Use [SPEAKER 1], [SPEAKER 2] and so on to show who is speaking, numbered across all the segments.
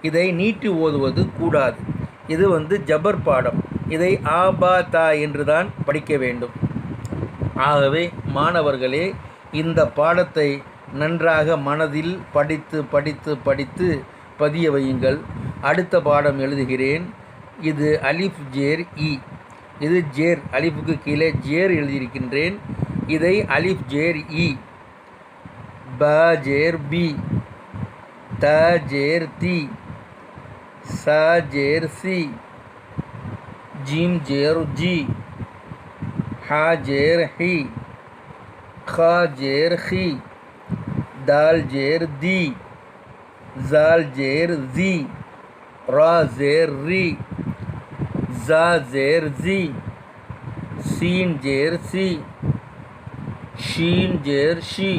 [SPEAKER 1] இதை நீட்டி ஓதுவது கூடாது. இது ஜபர் பாடம். இதை ஆ பா தா என்று தான் படிக்க வேண்டும். ஆகவே மாணவர்களே, இந்த பாடத்தை நன்றாக மனதில் படித்து படித்து படித்து பதிய வையுங்கள். அடுத்த பாடம் எழுதுகிறேன். இது அலிஃப் ஜேர் இ. இது ஜேர், அலிஃபுக்கு கீழே ஜேர் எழுதியிருக்கின்றேன். இதை அலிஃப் ஜேர் இ, ப ஜேர் பி, த ஜேர் தி, ச ஜேர் சி, ஜீம் ஜேர் ஜி, ஹா ஜேர் ஹி, खा जेर खी, दाल जेर दी, जाल जेर जी, रा जेर री, जा जेर जी, सीन जेर सी, शीन जेर शी,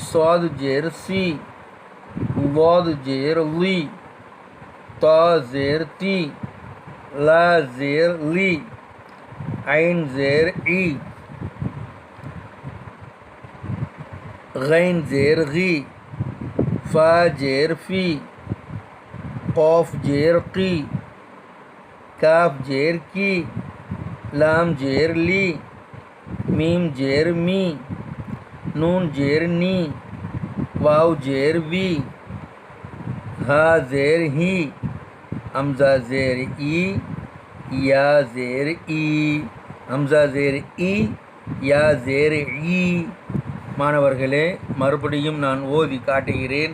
[SPEAKER 1] स्वाद जेर सी, वाद जेर ली, ता जेर ती, ला जेर ली, ऐन जेर ई, गैन जेर गी, फा जेर फी, कौफ जेर की, काफ जेर की, लाम जेर ली, मीम जेर मी, नून जेर नी, वाव जेर वी, हा जेर ही, हमजा जेर ई, या जेर ई, हमजा जेर ई, या जेर ई. மாணவர்களே, மறுபடியும் நான் ஓதி காட்டுகிறேன்.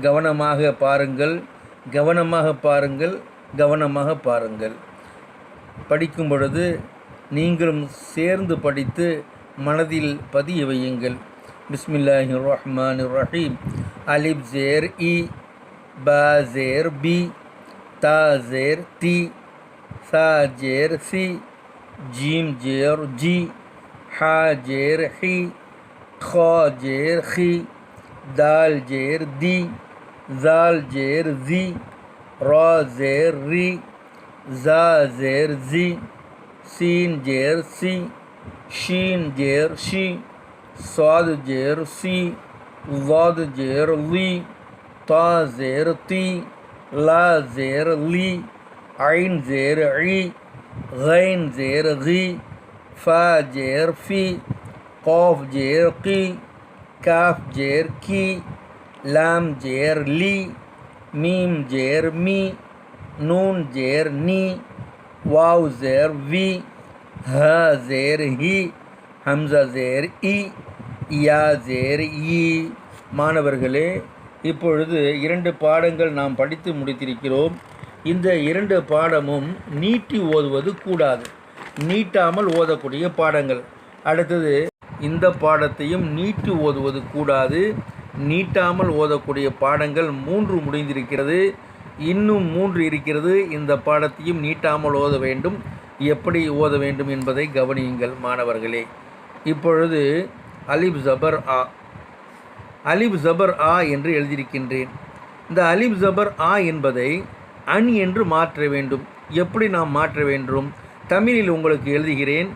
[SPEAKER 1] கவனமாக பாருங்கள், கவனமாக பாருங்கள், கவனமாக பாருங்கள். படிக்கும் பொழுது நீங்களும் சேர்ந்து படித்து மனதில் பதிய வையுங்கள். பிஸ்மில்லாஹிர் ரஹ்மானிர் ரஹீம். அலிப் ஜேர் இ, பா ஜேர் பி, தா ஜேர் தி, சா ஜேர் சி, ஜீம் ஜேர் ஜி, ஹா ஜேர் ஹி, खा जेर खी, दाल जेर दी, जाल जेर जी, रा जेर री, जा जेर जी, सीन जेर सी, शीन जेर शी, स्वाद जेर सी, वाद जेर ली, ता जेर ती, ला जेर ली, ऐन जेर ई, गैन जेर गी, फा जेर फी, कौफ जेर की, काफ जेर की, लाम जेर ली, मीम जेर मी, नून जेर नी, वाव जेर वी, हा जेर ही, हमजा जेर ई, या जेर ई. மாணவர்களே, இப்பொழுது 2 பாடங்கள் நாம் படித்து முடித்திருக்கிறோம். இந்த 2 பாடமும் நீட்டி ஓதுவது கூடாது, நீட்டாமல் ஓதக்கூடிய பாடங்கள். அடுத்தது இந்த பாடத்தையும் நீட்டி ஓதுவது கூடாது, நீட்டாமல் ஓதக்கூடிய பாடங்கள் 3 முடிந்திருக்கிறது. இன்னும் 3 இருக்கிறது. இந்த பாடத்தையும் நீட்டாமல் ஓத வேண்டும். எப்படி ஓத வேண்டும் என்பதை கவனியுங்கள் மாணவர்களே. இப்பொழுது அலிப் ஜபர் ஆ, அலிப் ஜபர் ஆ என்று எழுதியிருக்கின்றேன். இந்த அலிப் ஜபர் ஆ என்பதை அன் என்று மாற்ற வேண்டும். எப்படி நாம் மாற்ற வேண்டும்? தமிழில் உங்களுக்கு எழுதுகிறேன்.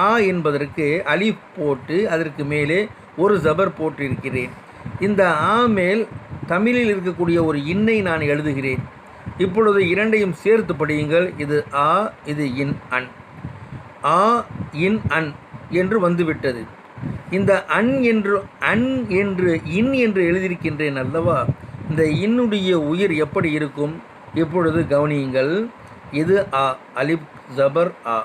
[SPEAKER 1] ஆ என்பதற்கு அலிஃப் போட்டு அதற்கு மேலே ஒரு ஜபர் போட்டிருக்கிறேன். இந்த ஆ மேல் தமிழில் இருக்கக்கூடிய ஒரு இன்னை நான் எழுதுகிறேன். இப்பொழுது 2ஐயும் சேர்த்து படியுங்கள். இது ஆ, இது இன் அன். ஆ இன் அன் என்று வந்துவிட்டது. இந்த அன் என்று இன் என்று எழுதியிருக்கின்றேன் அல்லவா? இந்த இன்னுடைய உயிர் எப்படி இருக்கும்? இப்பொழுது கவனியுங்கள். இது ஆ, அலிப் ஜபர் ஆ.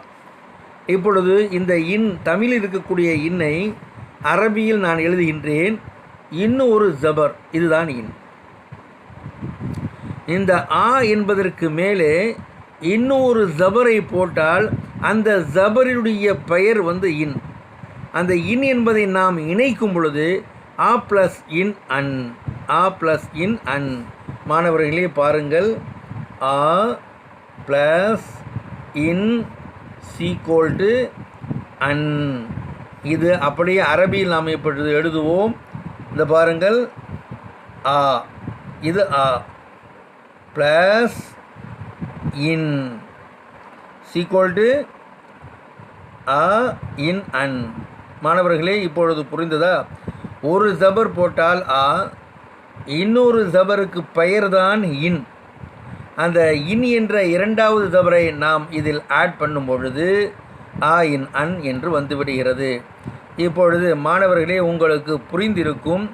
[SPEAKER 1] இப்பொழுது இந்த இன், தமிழில் இருக்கக்கூடிய இன்னை அரபியில் நான் எழுதுகின்றேன். இன்னும் ஒரு ஜபர், இதுதான் இன். இந்த ஆ என்பதற்கு மேலே இன்னொரு ஜபரை போட்டால் அந்த ஜபரினுடைய பெயர் இன். அந்த இன் என்பதை நாம் இணைக்கும் பொழுது ஆ ப்ளஸ் இன் அன், ஆ ப்ளஸ் இன் அன். மாணவர்களே பாருங்கள். ஆ ப்ளஸ் இன் சீக்வல் அன். இது அப்படியே அரபியில் நாம் இப்பொழுது எழுதுவோம். இந்த பாருங்கள். ஆ, இது ஆ ப்ளஸ் இன் சீக்வல் ஆ இன் அன். மாணவர்களே, இப்பொழுது புரிந்ததா? ஒரு ஜபர் போட்டால் ஆ, இன்னொரு ஜபருக்கு பெயர்தான் இன். அந்த இன் என்ற இரண்டாவது ஜபரை நாம் இதில் ஆட் பண்ணும் பொழுது ஆ இன் அன் என்று வந்துவிடுகிறது. இப்பொழுது மாணவர்களே உங்களுக்கு புரிந்திருக்கும்.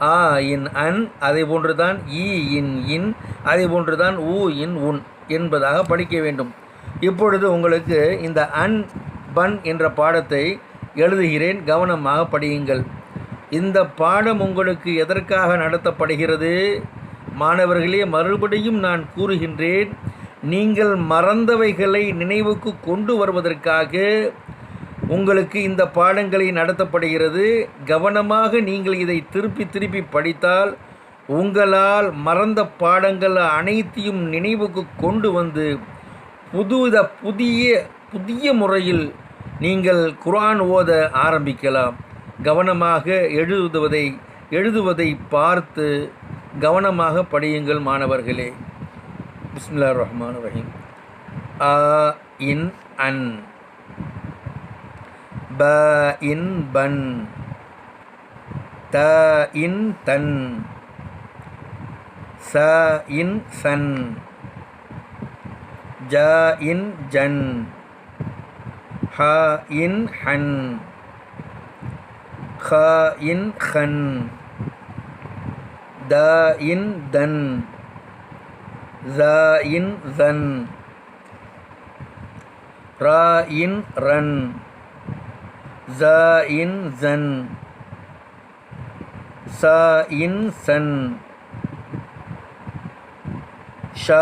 [SPEAKER 1] ஆ இன் அன், அதே போன்றுதான் ஈ இன் இன், அதே போன்றுதான் ஊ இன் உன் என்பதாக படிக்க வேண்டும். இப்பொழுது உங்களுக்கு இந்த அன் பன் என்ற பாடத்தை எழுதுகிறேன், கவனமாக படியுங்கள். இந்த பாடம் உங்களுக்கு எதற்காக நடத்தப்படுகிறது மாணவர்களே? மறுபடியும் நான் கூறுகின்றேன், நீங்கள் மறந்தவைகளை நினைவுக்கு கொண்டு வருவதற்காக உங்களுக்கு இந்த பாடங்களை நடத்தப்படுகிறது. கவனமாக நீங்கள் இதை திருப்பி திருப்பி படித்தால் உங்களால் மறந்த பாடங்கள் அனைத்தையும் நினைவுக்கு கொண்டு வந்து புதிய முறையில் நீங்கள் குர்ஆன் ஓத ஆரம்பிக்கலாம். கவனமாக எழுதுவதை பார்த்து கவனமாக படியுங்கள் மாணவர்களே. பிஸ்மில்லாஹிர் ரஹ்மானிர் ரஹீம். ஆ இன் அன், ப இன் பன், த இன் தன், ச இன் சன், ஜ இன் ஜன், ஹ இன் ஹன், خ இன் خن، த இன் தன்، ز இன் زن، ர இன் ரன்، ز இன் زன்، ச இன் சன்، ஷ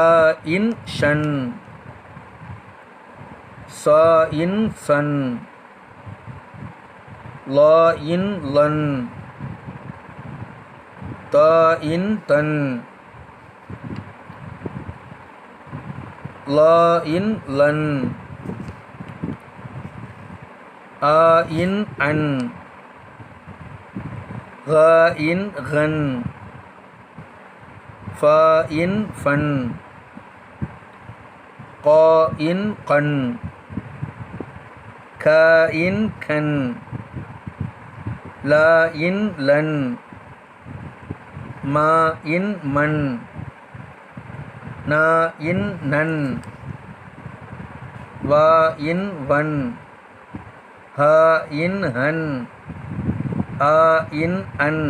[SPEAKER 1] இன் ஷன்، ச இன் சன்، ல இன் லன்، த இன் தன்، ல இன் லன்، ஆ இன் அன்، க இன் கன்، ஃப இன் ஃபன்، க இன் கன்، க இன் கன்، ல இன் லன்، ம இன் மன்، ந இன் நன்، வ இன் வன், ஹ இன் ஹன், ஆ இன் அன்,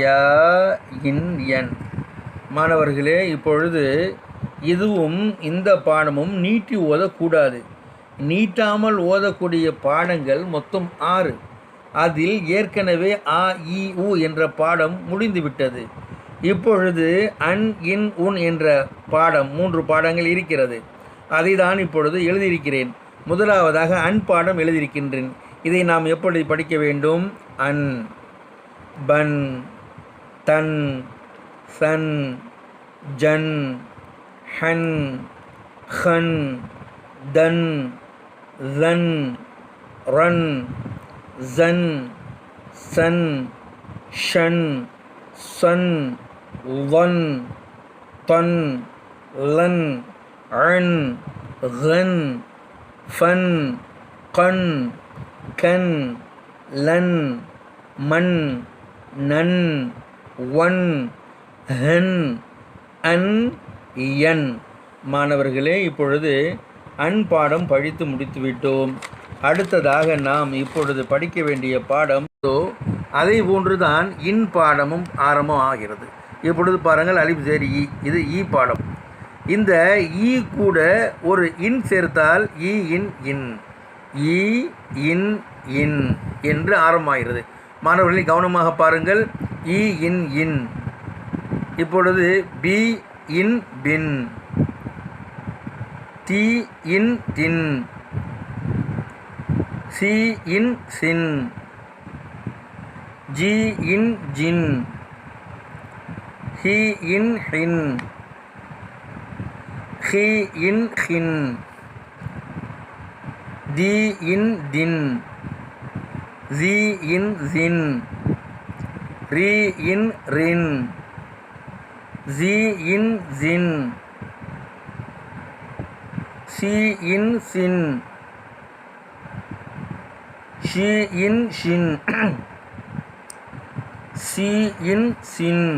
[SPEAKER 1] ய இன் யன். மாணவர்களே, இப்பொழுது இதுவும் இந்த பாடமும் நீட்டி ஓதக்கூடாது. நீட்டாமல் ஓதக்கூடிய பாடங்கள் மொத்தம் 6. அதில் ஏற்கனவே ஆ இ உ என்ற பாடம் முடிந்துவிட்டது. இப்பொழுது அன் இன் உன் என்ற பாடம் 3 பாடங்கள் இருக்கிறது. அதை தான் இப்பொழுது எழுதியிருக்கிறேன். முதலாவதாக அன் பாடம் எழுதியிருக்கின்றேன். இதை நாம் எப்படி படிக்க வேண்டும்? அன், பன், தன், சன், ஜன், ஹன், ஹன், தன், ஸன், ரன், ஸன், சன், ஷன், சன், வன், தன், லன், அன், கன், ஃபன், கன், கன், லன், மன், நன், வன், ஹன், அன், யன். மாணவர்களே, இப்பொழுது அன் பாடம் படித்து முடித்துவிட்டோம். அடுத்ததாக நாம் இப்பொழுது படிக்க வேண்டிய பாடம் அதே போன்றுதான் இன் பாடமும் ஆரம்பம் ஆகிறது. இப்பொழுது பாருங்கள், அலிஃப் ஜேர் இ, இது இ பாடம். இந்த இ கூட ஒரு இன் சேர்த்தால் இ இன் இன், இ இன் இன் என்று ஆரம்பமாகிறது. மாணவர்களை கவனமாக பாருங்கள். இ இன் இன். இப்பொழுது பி இன் பின், தி இன் தின், சி இன் சின், ஜி இன் ஜின், ஹி இன் ஹின், ஹி இன் ஹின், தி இன் தின், ஜி இன் ஜின், ரி இன் ரின், ஜி இன் ஜின், சி இன் சின், ஷி இன் ஷின், சி இன் சின்,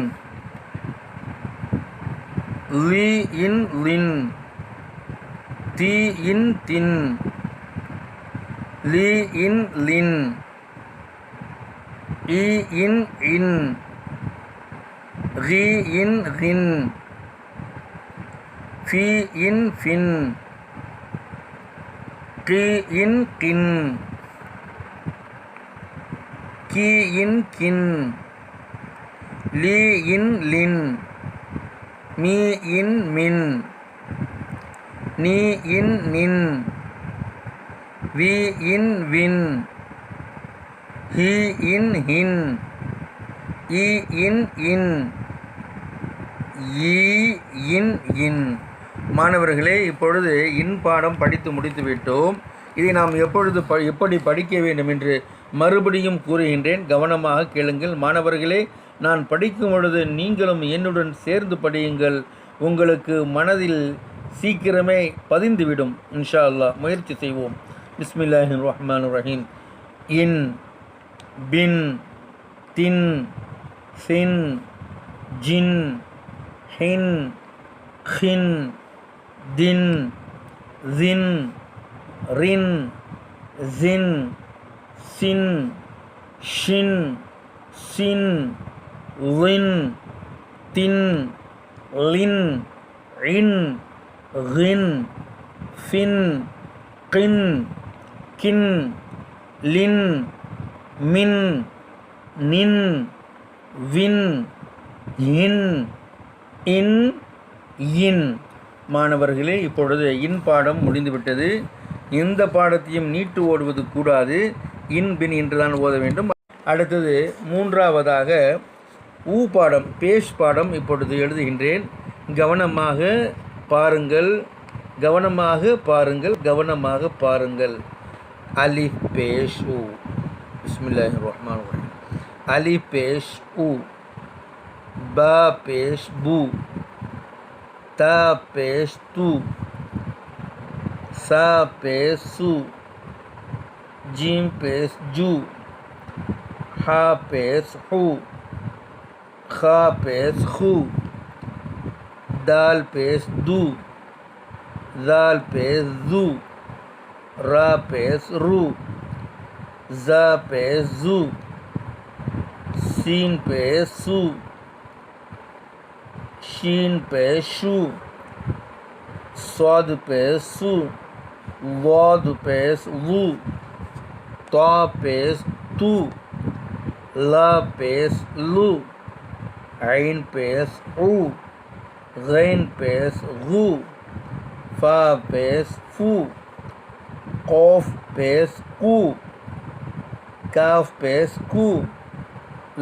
[SPEAKER 1] லி இன் லின், தி இன் தின், லி இன் லின், இ இன் இன், ரி இன் ரின், ஃபி இன் ஃபின், கி இன் கின், கி இன் கின், லி இன் லின், மீ இன் மின், நீ இன் நின், வி இன் வின், ஹி இன் ஹின், இ இன் இன், ஈ இன் இன். மாணவர்களே, இப்பொழுது இன் பாடம் படித்து முடித்து விட்டோம். இதை நாம் எப்படி படிக்க வேண்டும் என்று மறுபடியும் கூறுகின்றேன், கவனமாக கேளுங்கள். மாணவர்களே, நான் படிக்கும் பொழுது நீங்களும் என்னுடன் சேர்ந்து படியுங்கள். உங்களுக்கு மனதில் சீக்கிரமே பதிந்துவிடும். இன்ஷா அல்லாஹ் முயற்சி செய்வோம். பிஸ்மில்லாஹிர் ரஹ்மானிர் ரஹீம். இன், பின், தின், சின், ஜின், ஹின், ஹின், தின், ஜின், ரின், ஜின், சின், ஷின், சின், லின், தின், லின், இன், ரின், ஃபின், கின், கின், லின், மின், நின், வின், இன், இன், இன். மாணவர்களே, இப்பொழுது இன் பாடம் முடிந்துவிட்டது. இந்த பாடத்தையும் நீட்டு ஓடுவது கூடாது. இன் பின் என்றுதான் ஓத வேண்டும். அடுத்தது மூன்றாவதாக ஊ பாடம், பேஷ் பாடம் இப்பொழுது எழுதுகின்றேன். கவனமாக பாருங்கள், கவனமாக பாருங்கள், கவனமாக பாருங்கள். அலிஃப் பேஷ் ஊ. பிஸ்மில்லாஹிர் ரஹ்மானிர் ரஹீம். அலிஃப் பேஷ் ஊ, பா பேஷ் பூ, தா பேஷ் தூ, சா பேஷ் சு, ஜீம் பேஷ் ஜூ, ஹா பேஷ் ஹூ, खा पेश खू, दाल पेश दू, जाल पेश जू, रा पेश रू, जा पेश जू, सीन पेश सू, शीन पेश शू, स्वाद पेश सू, वाद पेश वू, ता पेश तू, ला पेश लू, ऐन पेश ऊ, गैन पेश गू, फा पेश फू, कौफ पेश कू, काफ पेश कू,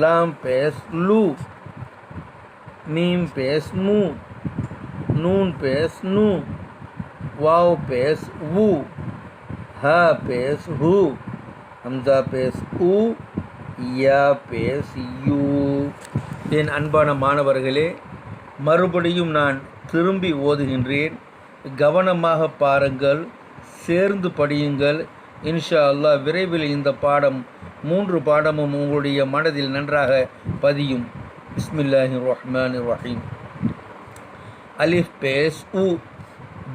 [SPEAKER 1] लाम पेश लू, मीम पेश मू, नून पेश नू, वाव पेश वू, हा पेश हू, हमजा पेश ऊ, या पेश யூ. என் அன்பான மாணவர்களே, மறுபடியும் நான் திரும்பி ஓதுகின்றேன். கவனமாக பாருங்கள், சேர்ந்து படியுங்கள். இன்ஷா அல்லாஹ் விரைவில் இந்த பாடம் 3 பாடமும் உங்களுடைய மனதில் நன்றாக பதியும். பிஸ்மில்லாஹிர் ரஹ்மானிர் ரஹீம். அலிஃப் பேஸ் உ,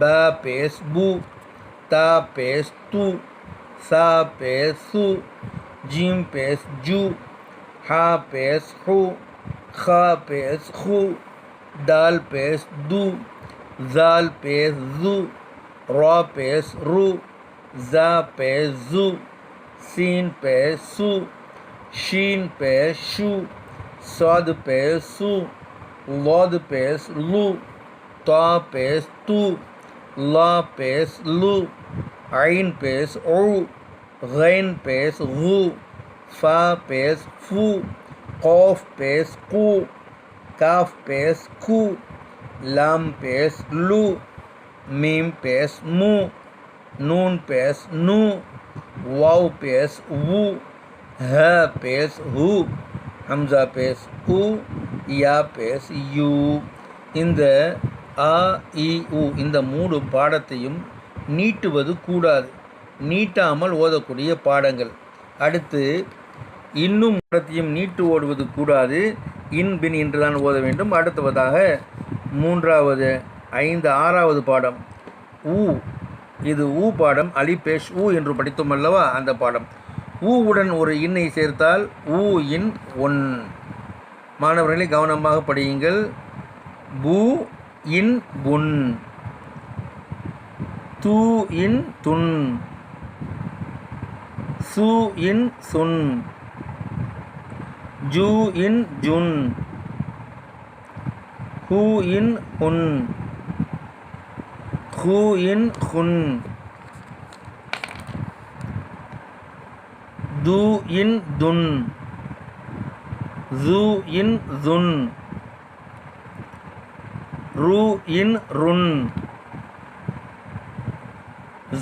[SPEAKER 1] பா பேஸ் பூ, தா பேஸ் தூ, சா பேஸ் சு, ஜீம் பேஸ் ஜூ, ஹா பேஸ் ஹூ, खा पेश खू, दाल पेश दू, जाल पेश जू, रा पेश रू, जा पेश जू, सीन पेश सू, शीन पेश शू, स्वाद पेश सू, वाद पेश लू, ता पेश तू, ला पेश लू, ऐन पेश ऊ, गैन पेश गू, फा पेश फू, कौफ पेश कू, काफ पेश कू, लाम पेश लू, मीम पेश मू, नून पेश नू, वाव पेश वू, हा पेश हू, हमजा पेश ऊ, या पेश யூ. இந்த ஆ இ உ இந்த 3 பாடத்தையும் நீட்டுவது கூடாது. நீட்டாமல் ஓதக்கூடிய பாடங்கள். அடுத்து இன்னும் பாடத்தையும் நீட்டு ஓடுவது கூடாது. இன் பின் என்றுதான் ஓத வேண்டும். அடுத்ததாக மூன்றாவது 6வது பாடம் ஊ. இது ஊ பாடம். அலிபேஷ் ஊ என்று படித்தோம் அல்லவா, அந்த பாடம். ஊவுடன் ஒரு இன்னை சேர்த்தால் ஊ இன் ஒன். மாணவர்களை கவனமாக படியுங்கள். பூ இன் புன், தூ இன் துன், சு இன் சுன், ஜூ இன் ஜுன், ஹூ இன் ஹுன், ஹூ இன் ஹுன், து இன் துன், ஜூ இன் ஜுன், ரு இன் ருன்,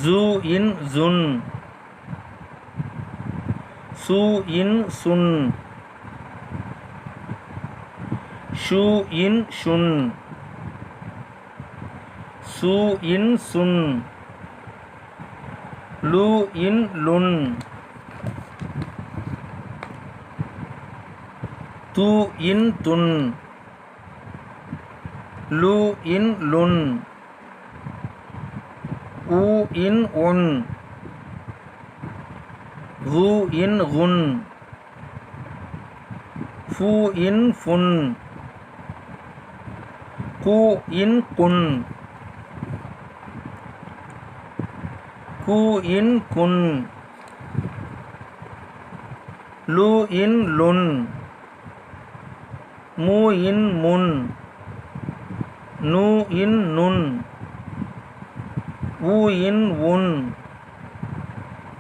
[SPEAKER 1] ஜூ இன் ஜுன், சு இன் சுன், ஷு இன் ஷுன், சு இன் சுன், லு இன் லுன், து இன் துன், லு இன் லுன், உ இன் உன், கு இன் குன், ஃபு இன் ஃபுன், கு இன் குன், கு இன் குன், லு இன் லுன், மு இன் முன், நு இன் நுன், உ இன் உன்,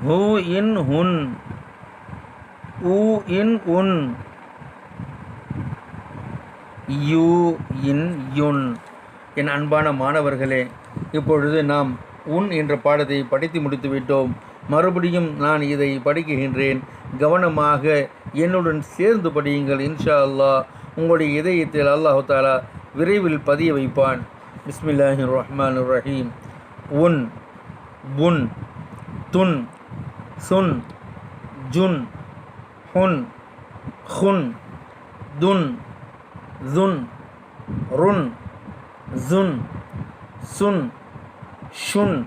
[SPEAKER 1] ஹு இன் ஹுன், உ இன் உன், யு இன் யுன். என் அன்பான மாணவர்களே, இப்பொழுது நாம் உன் என்ற பாடத்தை படித்து முடித்து விட்டோம். மறுபடியும் நான் இதை படிக்குகின்றேன். கவனமாக என்னுடன் சேர்ந்து படியுங்கள். இன்ஷா அல்லாஹ் உங்களுடைய இதயத்தில் அல்லாஹ் தஆலா விரைவில் பதிய வைப்பான். பிஸ்மில்லாஹிர் ரஹ்மானிர் ரஹீம். உன், புன், துன், சுன், ஜுன், ஹுன், ஹுன், துன், zuன், ருன், zuன், சுன், ஷுன்,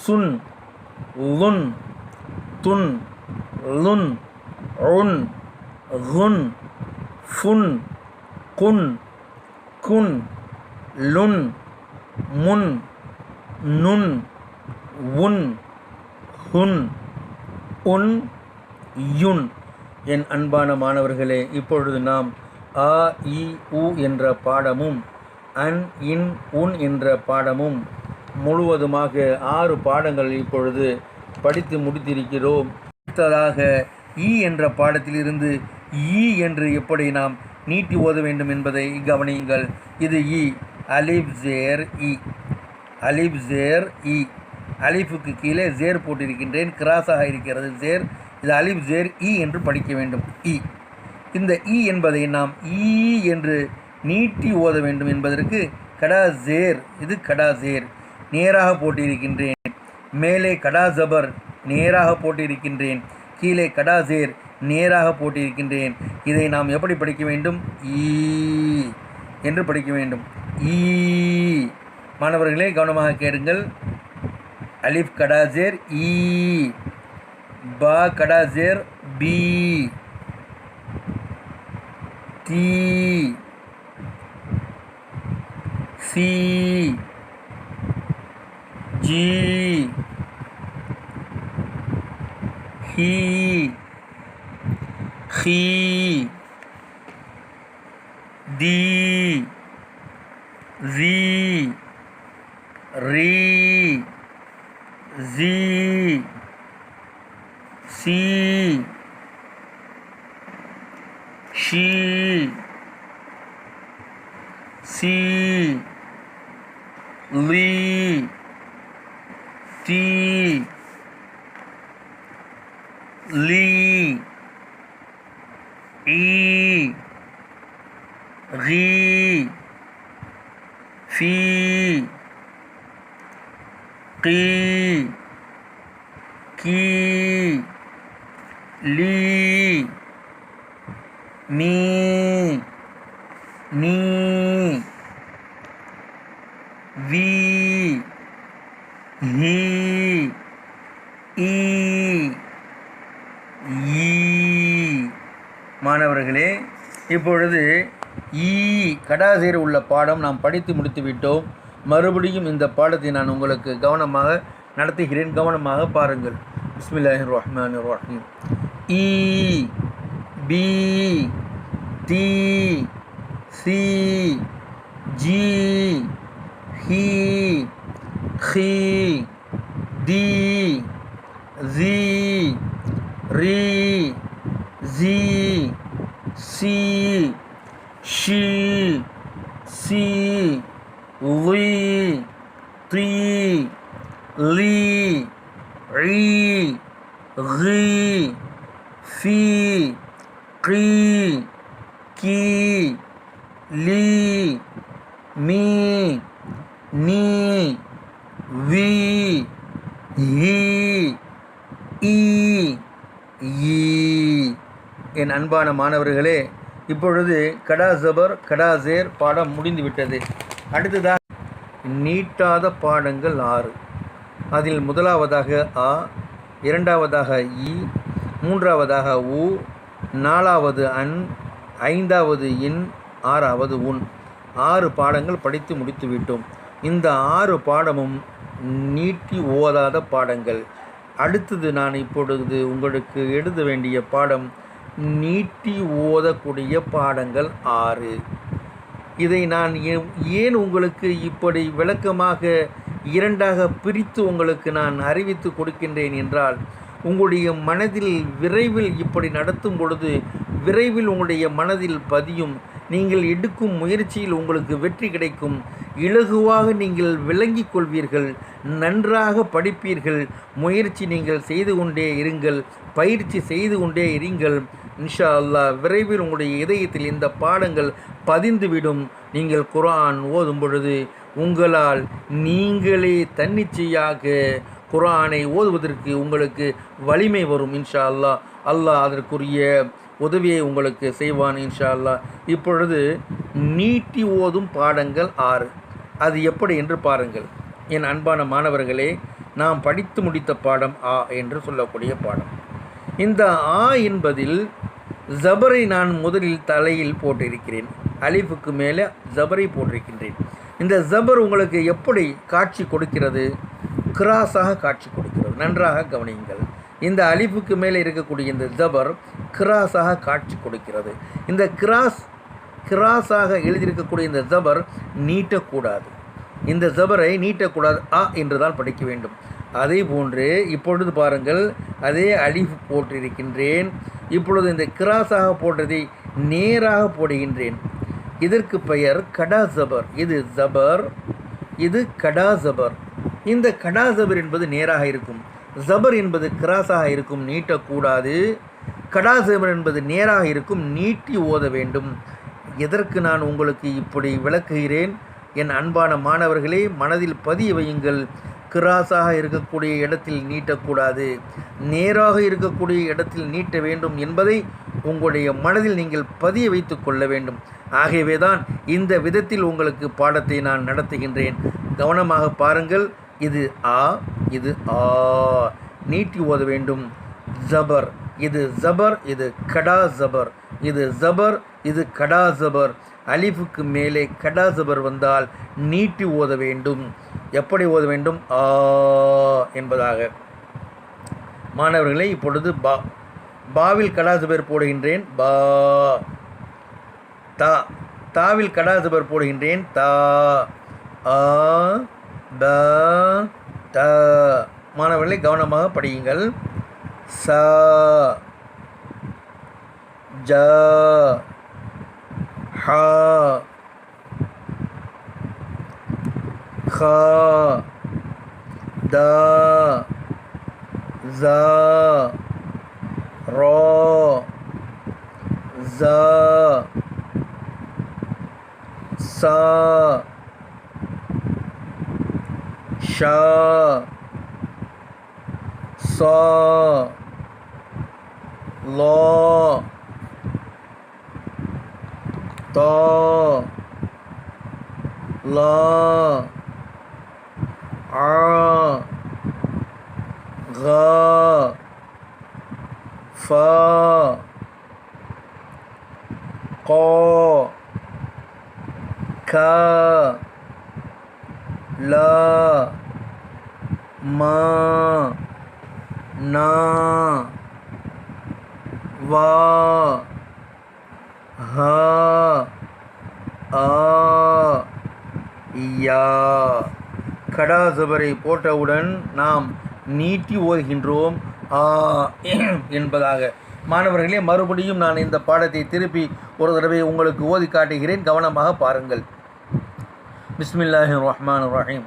[SPEAKER 1] சுன், லுன், துன், லுன், உன், குன், ஃபுன், குன், குன், லுன், முன், நுன், உன், ஹுன், உன், யுன். என் அன்பான மாணவர்களே, இப்பொழுது நாம் அ இ உ என்ற பாடமும் அன் இன் உன் என்ற பாடமும் முழுவதுமாக 6 பாடங்கள் இப்பொழுது படித்து முடித்திருக்கிறோம். அடுத்ததாக இ என்ற பாடத்திலிருந்து ஈ என்று எப்படி நாம் நீட்டி ஓத வேண்டும் என்பதை கவனியுங்கள். இது இ. அலிப் ஜேர் இ, அலிப் ஜேர் இ. அலிஃபுக்கு கீழே ஜேர் போட்டிருக்கின்றேன், கிராஸாக இருக்கிறது ஜேர். இது அலிப் ஜேர் இ என்று படிக்க வேண்டும். இ. இந்த இ என்பதை நாம் ஈ என்று நீட்டி ஓத வேண்டும் என்பதற்கு கடா ஜேர், இது கடா ஜேர் நேராக போட்டிருக்கின்றேன். மேலே கடா ஜபர் நேராக போட்டிருக்கின்றேன், கீழே கடா ஜேர் நேராக போட்டிருக்கின்றேன். இதை நாம் எப்படி படிக்க வேண்டும்? ஈ என்று படிக்க வேண்டும். ஈ. மாணவர்களே கவனமாக கேளுங்கள். அலிஃப் கடா ஜேர் ஈ, பா கடா ஜேர் பி, தி, சி, ஜி, ஹி, ஹி, தி, zi, ரி, zi, சி, ஷி, சி, லி, தி, லி, ஈ, ரி, ஃபி, கி, கி, லீ மீ நீ வி ஹி ஈ ஈ. மாணவர்களே, இப்பொழுது ஈ கடாசேர் உள்ள பாடம் நாம் படித்து முடித்து விட்டோம். மறுபடியும் இந்த பாடத்தை நான் உங்களுக்கு கவனமாக நடத்துகிறேன். கவனமாக பாருங்கள். பிஸ்மில்லாஹிர் ரஹ்மானிர் ரஹீம். ஈ பி தி சி ஜி ஹி ஹி தி zi ரி zi சி ஷி சி வி தி லி ரி ரி ஃபி கி கி லி மீ நீ வி ஹி ஈ ஈ. என் அன்பான மாணவர்களே, இப்பொழுது கடா ஜபர் கடா ஜேர் பாடம் முடிந்துவிட்டது. அடுத்ததாக நீட்டாத பாடங்கள் 6. அதில் முதலாவதாக ஆ, இரண்டாவதாக இ, மூன்றாவதாக உ, நாலாவது அன், ஐந்தாவது இன், ஆறாவது உன். 6 பாடங்கள் படித்து முடித்து விட்டோம். இந்த 6 பாடமும் நீட்டி ஓதாத பாடங்கள். அடுத்தது நான் இப்பொழுது உங்களுக்கு எழுத வேண்டிய பாடம் நீட்டி ஓதக்கூடிய பாடங்கள் 6. இதை நான் ஏன் உங்களுக்கு இப்படி விளக்கமாக 2ஆக பிரித்து உங்களுக்கு நான் அறிவித்து கொடுக்கின்றேன் என்றால், உங்களுடைய மனதில் விரைவில் இப்படி நடத்தும் பொழுது விரைவில் உங்களுடைய மனதில் பதியும். நீங்கள் எடுக்கும் முயற்சியில் உங்களுக்கு வெற்றி கிடைக்கும். இலகுவாக நீங்கள் விளங்கிக் கொள்வீர்கள். நன்றாக படிப்பீர்கள். முயற்சி நீங்கள் செய்து கொண்டே இருங்கள். பயிற்சி செய்து கொண்டே இருங்கள். இன்ஷா அல்லாஹ் விரைவில் உங்களுடைய இதயத்தில் இந்த பாடங்கள் பதிந்துவிடும். நீங்கள் குர்ஆன் ஓதும் பொழுது உங்களால் நீங்களே தன்னிச்சையாக குர்ஆனை ஓதுவதற்கு உங்களுக்கு வலிமை வரும். இன்ஷா அல்லாஹ். அல்லாஹ் அதற்குரிய உதவியை உங்களுக்கு செய்வான் இன்ஷா அல்லாஹ். இப்பொழுது நீட்டி ஓதும் பாடங்கள் 6. அது எப்படி என்று பாருங்கள். என் அன்பான மாணவர்களே, நாம் படித்து முடித்த பாடம் ஆ என்று சொல்லக்கூடிய பாடம். இந்த ஆ என்பதில் ஜபரை நான் முதலில் தலையில் போட்டிருக்கிறேன். அலிஃபுக்கு மேலே ஜபரை போட்டிருக்கின்றேன். இந்த ஜபர் உங்களுக்கு எப்படி காட்சி கொடுக்கிறது? கிராஸாக காட்சி கொடுக்கிறது. நன்றாக கவனியுங்கள். இந்த அலிஃபுக்கு மேலே இருக்கக்கூடிய இந்த ஜபர் கிராஸாக காட்சி கொடுக்கிறது. இந்த கிராஸாக எழுதியிருக்கக்கூடிய இந்த ஜபர் நீட்டக்கூடாது. இந்த ஜபரை நீட்டக்கூடாது. ஆ என்று தான் படிக்க வேண்டும். அதே போன்று இப்பொழுது பாருங்கள், அதே அலிஃப் போட்டிருக்கின்றேன். இப்பொழுது இந்த கிராஸாக போட்டதை நேராக போடுகின்றேன். இதற்கு பெயர் கடா ஜபர். இது ஜபர், இது கடா ஜபர். இந்த கடா ஜபர் என்பது நேராக இருக்கும். ஜபர் என்பது கிராஸாக இருக்கும், நீட்டக்கூடாது. கடா ஜபர் என்பது நேராக இருக்கும், நீட்டி ஓத வேண்டும். எதற்கு நான் உங்களுக்கு இப்படி விளக்குகிறேன்? என் அன்பான மாணவர்களே, மனதில் பதிய வையுங்கள். கிராஸாக இருக்கக்கூடிய இடத்தில் நீட்டக்கூடாது, நேராக இருக்கக்கூடிய இடத்தில் நீட்ட வேண்டும் என்பதை உங்களுடைய மனதில் நீங்கள் பதிய வைத்து கொள்ள வேண்டும். ஆகவே தான் இந்த விதத்தில் உங்களுக்கு பாடத்தை நான் நடத்துகின்றேன். கவனமாக பாருங்கள். இது ஆ, இது ஆ, நீட்டி ஓத வேண்டும். ஜபர், இது ஜபர், இது கடா ஜபர், இது ஜபர், இது கடா ஜபர். அலிஃபுக்கு மேலே கடா ஜபர் வந்தால் நீட்டி ஓத வேண்டும். எப்படி ஓத வேண்டும்? ஆ என்பதாக. மாணவர்களே, இப்பொழுது பா, பாவில் கடா ஜபர் போடுகின்றேன். பா. தா, தாவில் கடா ஜபர் போடுகின்றேன். தா. ஆ ப த. மாணவர்களை கவனமாக படியுங்கள். ச ஜ ஹ خ த ஸ ர ஸ ச ஷ ச லா தா லா ஆ கா ஃபா கா கா லா மா நா வா ஹா ஆ யா. கடா ஜபரை போட்டவுடன் நாம் நீட்டி ஓதுகின்றோம் ஆ என்பதாக. மாணவர்களே, மறுபடியும் நான் இந்த பாடத்தை திருப்பி ஒரு தடவை உங்களுக்கு ஓதி காட்டுகிறேன், கவனமாக பாருங்கள். பிஸ்மில்லாஹிர் ரஹ்மானிர் ரஹீம்.